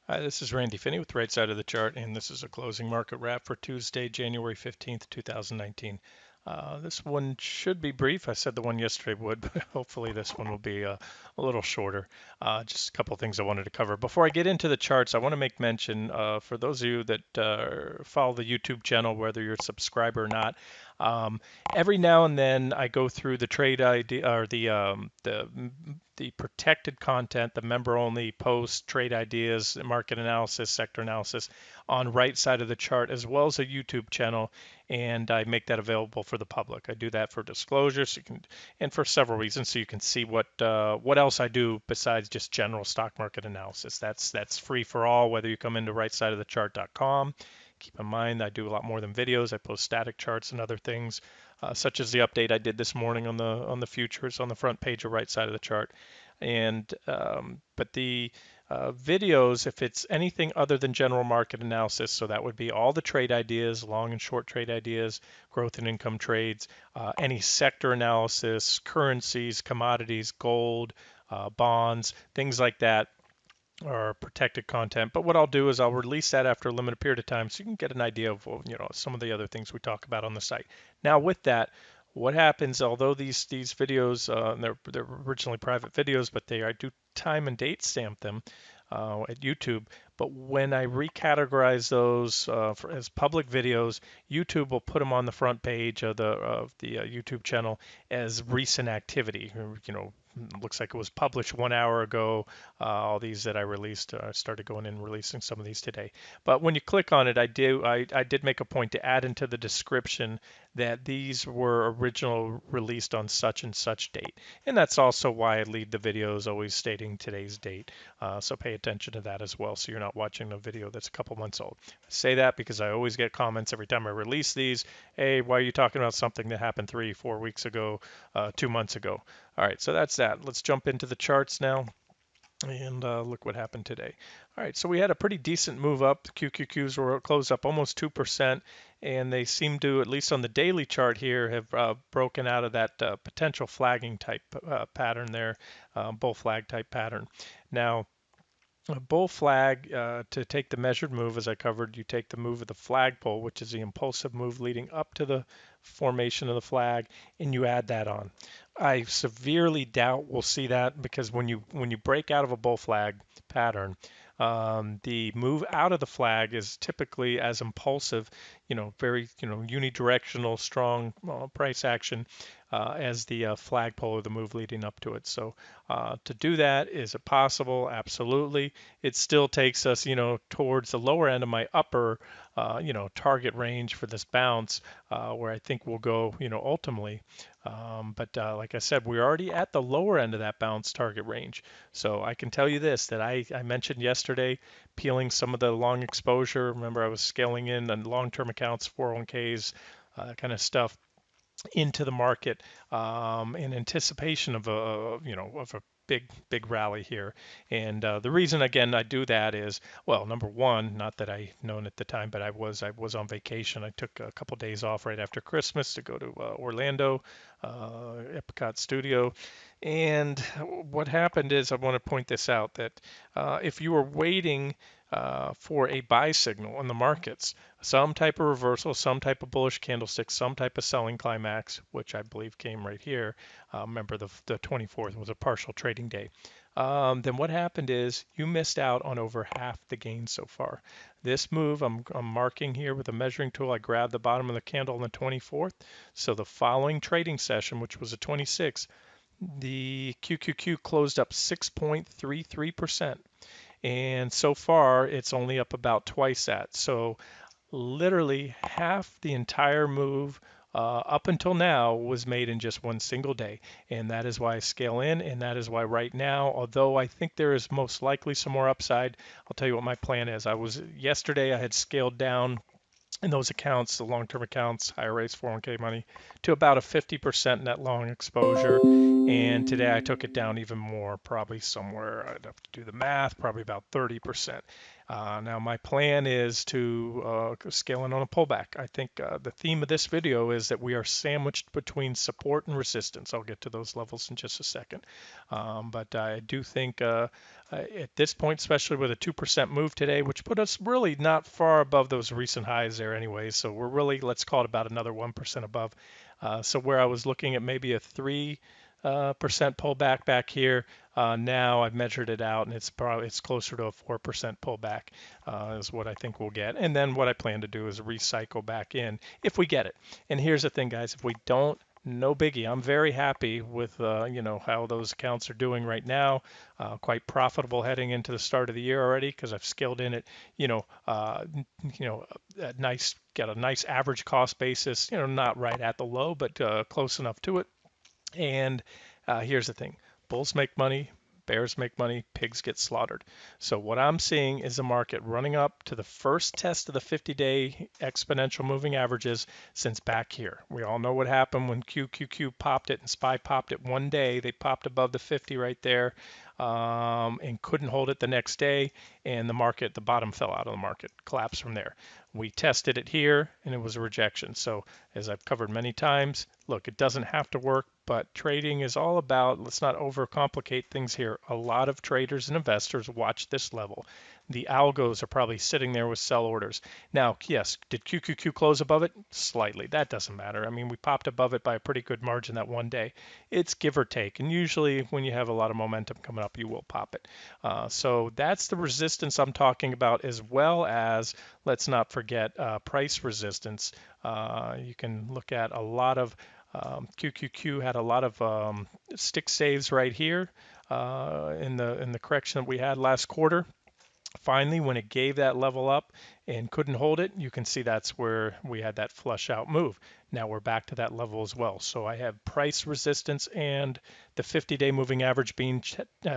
Hi, this is Randy Finney with Right Side of the Chart, and this is a closing market wrap for Tuesday, January 15th, 2019. This one should be brief. I said the one yesterday would, but hopefully this one will be a little shorter. Just a couple of things I wanted to cover. Before I get into the charts, I want to make mention for those of you that follow the YouTube channel, whether you're a subscriber or not, um, every now and then I go through the trade ID or the protected content, the member only posts, trade ideas, market analysis, sector analysis on right side of the chart, as well as a YouTube channel, and I make that available for the public. I do that for disclosure, so you can, and for several reasons, so you can see what else I do besides just general stock market analysis. That's free for all, whether you come into rightsideofthechart.com. Keep in mind, I do a lot more than videos. I post static charts and other things, such as the update I did this morning on the futures on the front page of right side of the chart. And but the videos, if it's anything other than general market analysis, so that would be all the trade ideas, long and short trade ideas, growth and income trades, any sector analysis, currencies, commodities, gold, bonds, things like that or protected content. But what I'll do is I'll release that after a limited period of time so you can get an idea of some of the other things we talk about on the site. Now with that, what happens, although these videos they're originally private videos, but I do time and date stamp them at YouTube. But when I recategorize those as public videos, YouTube will put them on the front page of the YouTube channel as recent activity. Looks like it was published 1 hour ago. All these that I released, I started going in and releasing some of these today. But when you click on it, I did make a point to add into the description that these were original released on such and such date. And that's also why I lead the videos always stating today's date. So pay attention to that as well, so you're not watching a video that's a couple months old. I say that because I always get comments every time I release these. Hey, why are you talking about something that happened 3, 4 weeks ago, 2 months ago? All right, so that's that. Let's jump into the charts now and look what happened today. All right, so we had a pretty decent move up. The QQQs were closed up almost 2%, and they seem to, at least on the daily chart here, have broken out of that potential flagging type pattern there, bull flag type pattern. Now, a bull flag, to take the measured move, as I covered, you take the move of the flagpole, which is the impulsive move leading up to the formation of the flag, and you add that on. I severely doubt we'll see that because when you break out of a bull flag pattern, the move out of the flag is typically as impulsive, very unidirectional, strong price action as the flagpole or the move leading up to it. So to do that, is it possible? Absolutely. It still takes us, towards the lower end of my upper, target range for this bounce, where I think we'll go, ultimately. But like I said, we're already at the lower end of that bounce target range. So I can tell you this, that I mentioned yesterday, peeling some of the long exposure. Remember, I was scaling in on long-term accounts, 401ks, that kind of stuff into the market in anticipation of a big rally here. And the reason again I do that is, well, number one, not that I known at the time, but I was on vacation. I took a couple days off right after Christmas to go to Orlando, Epcot Studio. And what happened is, I want to point this out, that if you were waiting for a buy signal in the markets, some type of reversal, some type of bullish candlestick, some type of selling climax, which I believe came right here. Remember, the 24th was a partial trading day. Then what happened is you missed out on over half the gain so far. This move, I'm marking here with a measuring tool. I grabbed the bottom of the candle on the 24th. So the following trading session, which was a 26th, the QQQ closed up 6.33%. And so far, it's only up about twice that. So literally half the entire move up until now was made in just one single day. And that is why I scale in, and that is why right now, although I think there is most likely some more upside, I'll tell you what my plan is. Yesterday I had scaled down in those accounts, the long-term accounts, IRAs, 401k money, to about a 50% net long exposure. And today I took it down even more, probably somewhere, I'd have to do the math, probably about 30%. Now, my plan is to scale in on a pullback. I think the theme of this video is that we are sandwiched between support and resistance. I'll get to those levels in just a second. But I do think at this point, especially with a 2% move today, which put us really not far above those recent highs there anyway. So we're really, let's call it about another 1% above. So where I was looking at maybe a 3% pullback back here, now I've measured it out, and it's closer to a 4% pullback is what I think we'll get. And then what I plan to do is recycle back in if we get it. And here's the thing, guys: if we don't, no biggie. I'm very happy with how those accounts are doing right now. Quite profitable heading into the start of the year already because I've scaled in it. Got a nice average cost basis. Not right at the low, but close enough to it. And here's the thing: bulls make money, bears make money, pigs get slaughtered. So what I'm seeing is the market running up to the first test of the 50-day exponential moving averages since back here. We all know what happened when QQQ popped it and SPY popped it one day. They popped above the 50 right there, and couldn't hold it the next day, and the bottom fell out of the market, collapsed from there. We tested it here, and it was a rejection. So as I've covered many times, look, it doesn't have to work, but trading is all about, let's not overcomplicate things here. A lot of traders and investors watch this level. The algos are probably sitting there with sell orders. Now, yes, did QQQ close above it? Slightly. That doesn't matter. I mean, we popped above it by a pretty good margin that one day. It's give or take. And usually when you have a lot of momentum coming up, you will pop it. So that's the resistance I'm talking about, as well as, let's not forget, price resistance. You can look at a lot of QQQ had a lot of stick saves right here in the correction that we had last quarter. Finally, when it gave that level up and couldn't hold it, you can see that's where we had that flush out move. Now we're back to that level as well. So I have price resistance and the 50-day moving average being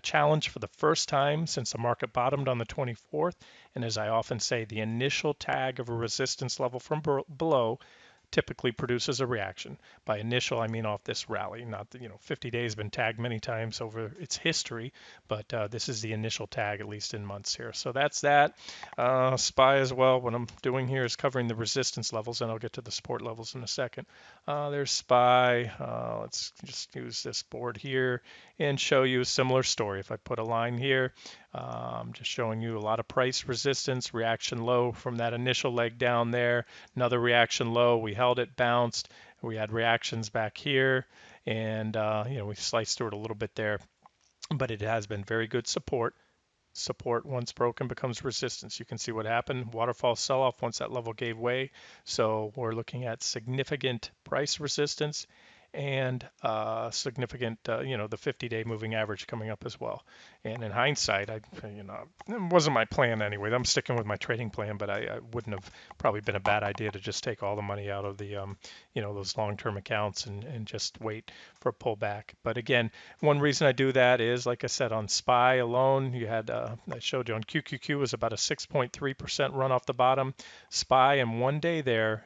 challenged for the first time since the market bottomed on the 24th. And as I often say, the initial tag of a resistance level from below typically produces a reaction. By initial, I mean off this rally. Not that, 50 days has been tagged many times over its history, but this is the initial tag, at least in months here. So that's that. SPY as well. What I'm doing here is covering the resistance levels, and I'll get to the support levels in a second. There's SPY. Let's just use this board here and show you a similar story. If I put a line here, I'm just showing you a lot of price resistance, reaction low from that initial leg down there, another reaction low. We held it, bounced. We had reactions back here, and we sliced through it a little bit there, but it has been very good support. Support once broken becomes resistance. You can see what happened. Waterfall sell-off once that level gave way. So we're looking at significant price resistance and significant, the 50-day moving average coming up as well. And in hindsight, it wasn't my plan anyway. I'm sticking with my trading plan, but I wouldn't have probably been a bad idea to just take all the money out of the, those long-term accounts and just wait for a pullback. But again, one reason I do that is, like I said, on SPY alone, you had, I showed you on QQQ was about a 6.3% run off the bottom. SPY in one day there,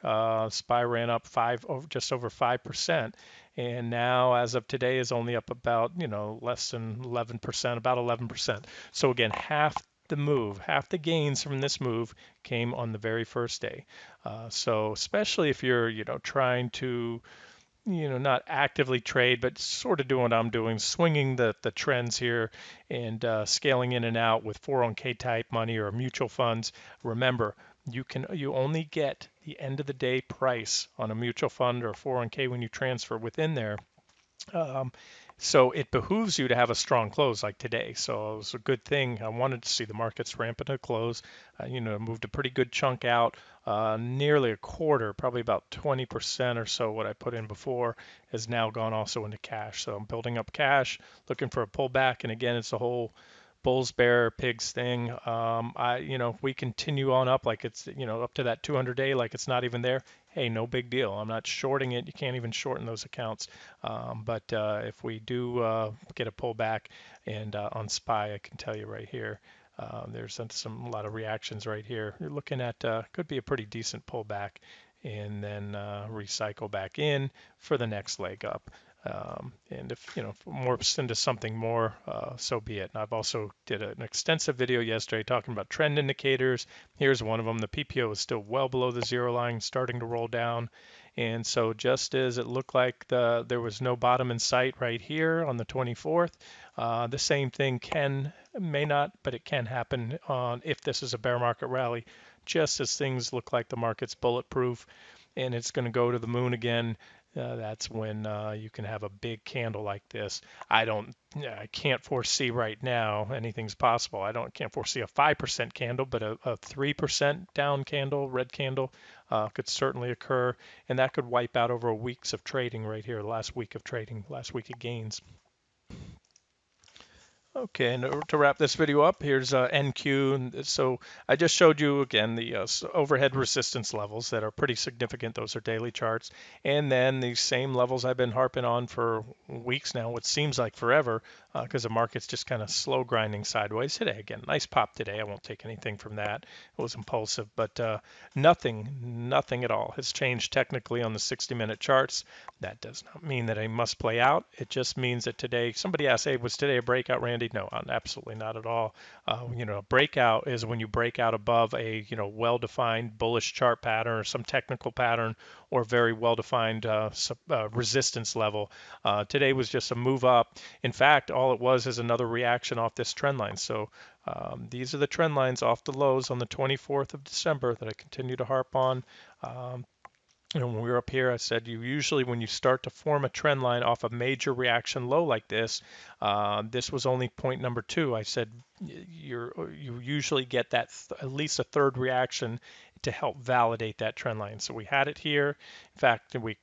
SPY ran up just over 5%. And now, as of today, is only up about, less than 11%, about 11%. So again, half the gains from this move came on the very first day. So especially if you're, trying to, not actively trade, but sort of doing what I'm doing, swinging the trends here and scaling in and out with 401k type money or mutual funds. Remember, you only get the end of the day price on a mutual fund or 401k when you transfer within there. So it behooves you to have a strong close like today. So it was a good thing. I wanted to see the markets ramp into close. Moved a pretty good chunk out, nearly a quarter, probably about 20% or so what I put in before has now gone also into cash. So I'm building up cash, looking for a pullback. And again, it's the whole bulls, bear, pigs thing. If we continue on up like it's, up to that 200-day, like it's not even there, hey, no big deal. I'm not shorting it. You can't even shorten those accounts. But if we do get a pullback, and on SPY, I can tell you right here, there's a lot of reactions right here. You're looking at could be a pretty decent pullback, and then recycle back in for the next leg up. And if morphs into something more, so be it. And I've also did an extensive video yesterday talking about trend indicators. Here's one of them. The PPO is still well below the zero line, starting to roll down. And so just as it looked like there was no bottom in sight right here on the 24th, the same thing may not, but it can happen on if this is a bear market rally, just as things look like the market's bulletproof and it's going to go to the moon again. That's when you can have a big candle like this. I can't foresee right now anything's possible. Can't foresee a 5% candle, but a 3% down candle, red candle, could certainly occur, and that could wipe out over weeks of trading right here. Last week of trading, last week of gains. Okay, and to wrap this video up, here's NQ. And so I just showed you again the overhead resistance levels that are pretty significant. Those are daily charts. And then these same levels I've been harping on for weeks now, what seems like forever, because the market's just kind of slow grinding sideways today. Again, nice pop today. I won't take anything from that. It was impulsive, but nothing at all has changed technically on the 60-minute charts. That does not mean that I must play out. It just means that today, somebody asked, hey, was today a breakout, Randy? No, absolutely not at all. A breakout is when you break out above a, well-defined bullish chart pattern or some technical pattern or very well-defined resistance level. Today was just a move up. In fact, all it was is another reaction off this trend line. So these are the trend lines off the lows on the 24th of December that I continue to harp on. When we were up here, I said usually when you start to form a trend line off a major reaction low like this, this was only point number 2. I said you usually get that at least a third reaction to help validate that trend line. So we had it here. In fact, we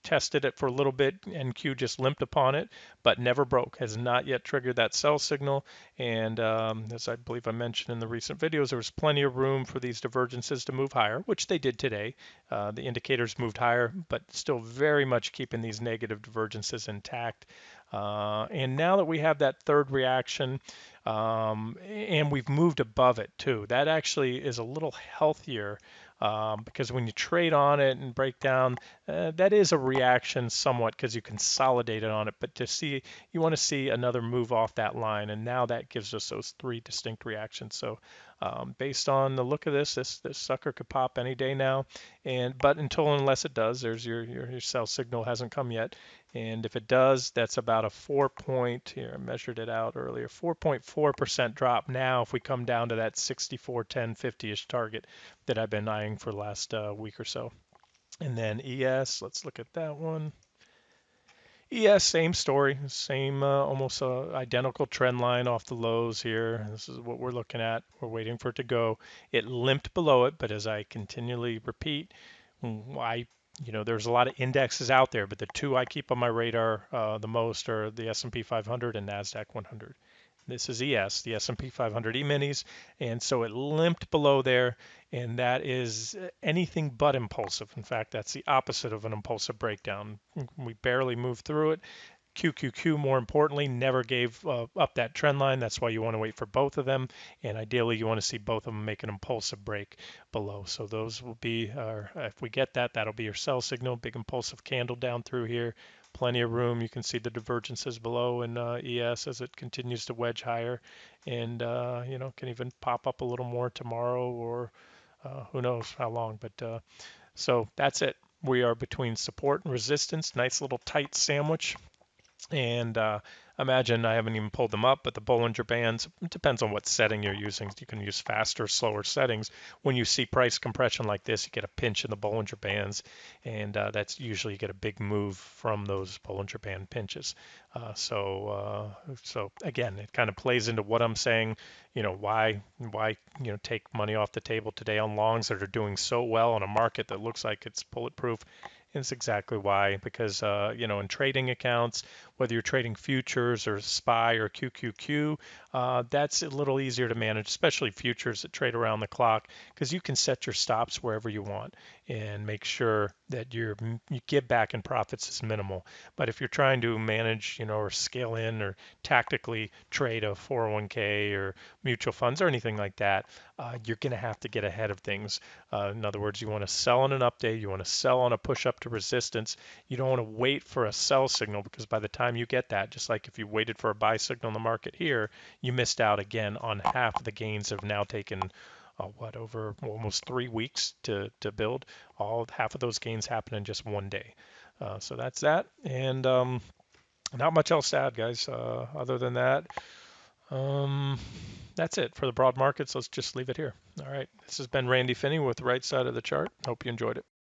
tested it for a little bit. NQ just limped upon it, but never broke. Has not yet triggered that sell signal. And as I believe I mentioned in the recent videos, there was plenty of room for these divergences to move higher, which they did today. The indicators moved higher, but still very much keeping these negative divergences intact. And now that we have that third reaction, and we've moved above it too, that actually is a little healthier because when you trade on it and break down, that is a reaction somewhat because you consolidated on it. But you want to see another move off that line, and now that gives us those 3 distinct reactions. So based on the look of this sucker could pop any day now, but unless it does, there's your sell signal hasn't come yet. And if it does, that's about a 4 I measured it out earlier, 4.4% drop now if we come down to that 64.1050-ish target that I've been eyeing for the last week or so. And then ES, let's look at that one. ES, same story, same almost identical trend line off the lows here. This is what we're looking at. We're waiting for it to go. It limped below it, but as I continually repeat, there's a lot of indexes out there, but the 2 I keep on my radar the most are the S&P 500 and NASDAQ 100. This is ES, the S&P 500 E-minis, and so it limped below there, and that is anything but impulsive. In fact, that's the opposite of an impulsive breakdown. We barely moved through it. QQQ, more importantly, never gave up that trend line. That's why you want to wait for both of them, and ideally you want to see both of them make an impulsive break below. So those will be if we get that, that'll be your sell signal. Big impulsive candle down through here. Plenty of room. You can see the divergences below in ES as it continues to wedge higher, and can even pop up a little more tomorrow or who knows how long. But so that's it. We are between support and resistance. Nice little tight sandwich. And imagine I haven't even pulled them up, but the Bollinger Bands, it depends on what setting you're using. You can use faster, slower settings. When you see price compression like this, you get a pinch in the Bollinger Bands, and that's usually you get a big move from those Bollinger Band pinches. So again, it kind of plays into what I'm saying. Why take money off the table today on longs that are doing so well on a market that looks like it's bulletproof. It's exactly why, because in trading accounts, whether you're trading futures or SPY or QQQ, that's a little easier to manage, especially futures that trade around the clock, because you can set your stops wherever you want and make sure that you give back in profits is minimal. But if you're trying to manage, or scale in or tactically trade a 401k or mutual funds or anything like that, you're going to have to get ahead of things. In other words, you want to sell on an up day, you want to sell on a push up up to resistance. You don't want to wait for a sell signal, because by the time you get that, just like if you waited for a buy signal in the market here, you missed out again on half of the gains have now taken over almost 3 weeks to build. Half of those gains happen in just one day. So that's that. And not much else to add, guys. Other than that, that's it for the broad markets. Let's just leave it here. All right. This has been Randy Finney with the right side of the chart. Hope you enjoyed it.